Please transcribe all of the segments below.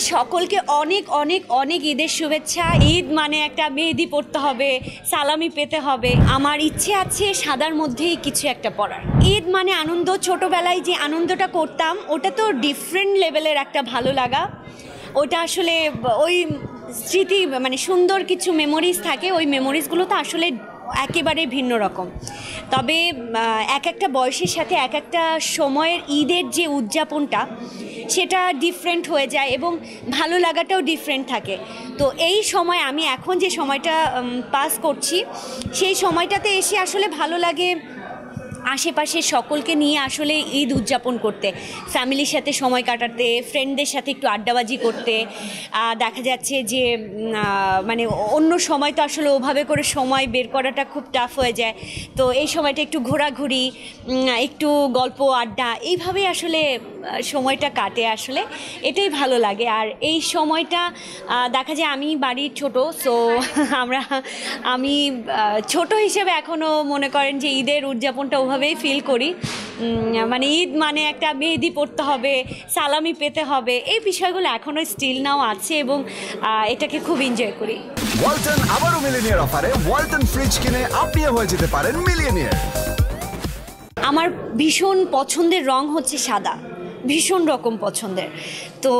সকলকে অনেক অনেক অনেক ঈদের শুভেচ্ছা। ঈদ মানে একটা মেহেদি পড়তে হবে, সালামি পেতে হবে। আমার ইচ্ছে আছে সাদার মধ্যেই কিছু একটা পরার। ঈদ মানে আনন্দ। ছোটোবেলায় যে আনন্দটা করতাম ওটা তো ডিফারেন্ট লেভেলের একটা ভালো লাগা। ওটা আসলে ওই স্মৃতি মানে সুন্দর কিছু মেমোরিজ থাকে, ওই মেমোরিজগুলো তো আসলে একেবারে ভিন্ন রকম। তবে এক একটা বয়সের সাথে এক একটা সময়ের ঈদের যে উদযাপনটা সেটা ডিফারেন্ট হয়ে যায় এবং ভালো লাগাটাও ডিফারেন্ট থাকে। তো এই সময় আমি এখন যে সময়টা পাস করছি সেই সময়টাতে এসে আসলে ভালো লাগে আশেপাশে সকলকে নিয়ে আসলে ঈদ উদযাপন করতে, ফ্যামিলির সাথে সময় কাটাতে, ফ্রেন্ডদের সাথে একটু আড্ডাবাজি করতে। দেখা যাচ্ছে যে মানে অন্য সময় তো আসলে ওভাবে করে সময় বের করাটা খুব টাফ হয়ে যায়। তো এই সময়টা একটু ঘোরাঘুরি, একটু গল্প আড্ডা, এইভাবেই আসলে সময়টা কাটে। আসলে এটাই ভালো লাগে। আর এই সময়টা দেখা যায় আমি বাড়ির ছোট, সো আমি ছোট হিসেবে এখনও মনে করেন যে ঈদের উদযাপনটা ওভাবেই ফিল করি। মানে ঈদ মানে একটা মেহেদি পড়তে হবে, সালামি পেতে হবে, এই বিষয়গুলো এখনও স্টিল নাও আছে এবং এটাকে খুব এনজয় করি। ওয়ালটন আবারও মিলিনিয়ার অফারে ওয়ালটন ফ্রিজ কিনে আপনিও হয়ে যেতে পারেন মিলিয়নিয়ার। আমার ভীষণ পছন্দের রং হচ্ছে সাদা, ভীষণ রকম পছন্দের। তো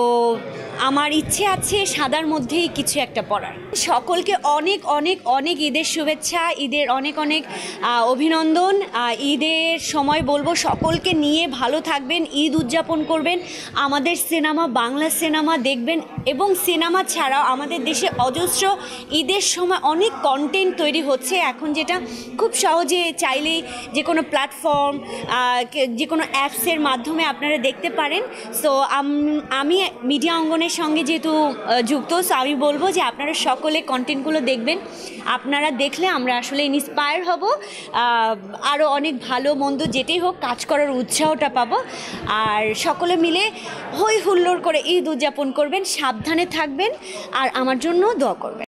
আমার ইচ্ছে আছে সাদার মধ্যেই কিছু একটা পরার। সকলকে অনেক অনেক অনেক ঈদের শুভেচ্ছা, ঈদের অনেক অনেক অভিনন্দন। ঈদের সময় বলবো সকলকে নিয়ে ভালো থাকবেন, ঈদ উদযাপন করবেন, আমাদের সিনেমা বাংলা সিনেমা দেখবেন এবং সিনেমা ছাড়াও আমাদের দেশে অজস্র ঈদের সময় অনেক কন্টেন্ট তৈরি হচ্ছে এখন, যেটা খুব সহজে চাইলেই যে কোনো প্ল্যাটফর্ম, যে কোনো অ্যাপসের মাধ্যমে আপনারা দেখতে পারেন। সো আমি মিডিয়া অঙ্গনের সঙ্গে যেহেতু যুক্ত, সো আমি বলবো যে আপনারা সকলে কন্টেন্টগুলো দেখবেন। আপনারা দেখলে আমরা আসলে ইন্সপায়ার হব, আরও অনেক ভালো মন্দ যেটাই হোক কাজ করার উৎসাহটা পাবো। আর সকলে মিলে হই হুল্লোড় করে ঈদ উদযাপন করবেন, সাবধানে থাকবেন আর আমার জন্য দোয়া করবেন।